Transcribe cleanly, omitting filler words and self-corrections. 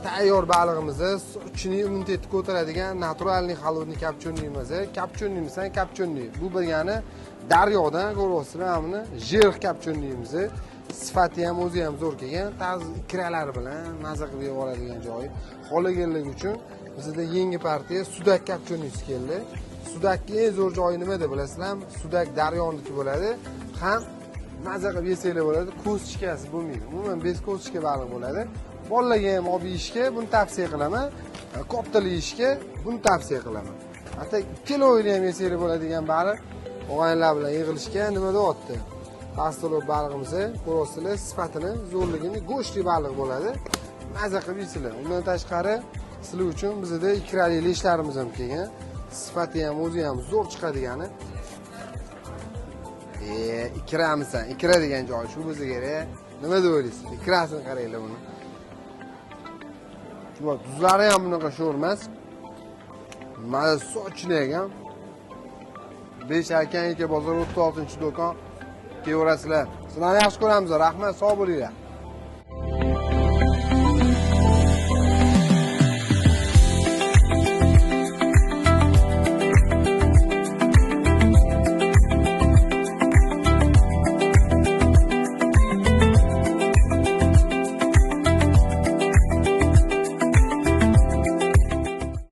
tayyor balig'imizni sochini immunitetni ko'taradigan naturalniy холодный копченыйimiz. Копченый san копченый. Bu degani daryodan ko'ryapsizlar, mana jerx копченыйimiz. Sifati ham o'zi ham zo'r kelgan. Kiralari bilan maza qilib yeb oladigan joyi. Xohlaganlar uchun bizda yangi partiya sudak копченыйsi keldi. Sudakning eng zo'r joyi nima deb bilasizlarmi? Sudak daryoniki bo'ladi. Ham maza qilib yesanglar bo'ladi. Ko'z chikasi bo'lmaydi. Umuman bez ko'z chika baliq bo'ladi. Bolalarga ham olib yeyishga buni tavsiya qilaman. Kattalar yeyishga buni tavsiya qilaman. Hatto kiloini ham yesanglar bo'ladigan baliq og'aynilar bilan yig'ilishga nima deyapti? Pastolov balig'imizni ko'rasizlar, sifatini, zo'rligini, go'shtli baliq bo'ladi. Maza qilib yeysizlar. Undan tashqari sizlar uchun bizda ikrali leshlarimiz ham kelgan. Sifati ham o'zi ham zo'r chiqadigani. Ikramisan, ikra degan joy shu bizga kerak. Nima deb o'ylaysiz? Ikrasini qaranglar buni. Bak tuzlari ham bunaqa sho'r emas. Mana sochli ekan. 5 Arkan aka bozor 36-do'kon. Kevorasizlar. Sizlarni yaxshi ko'ramiz. Rahmat, sog' bo'linglar.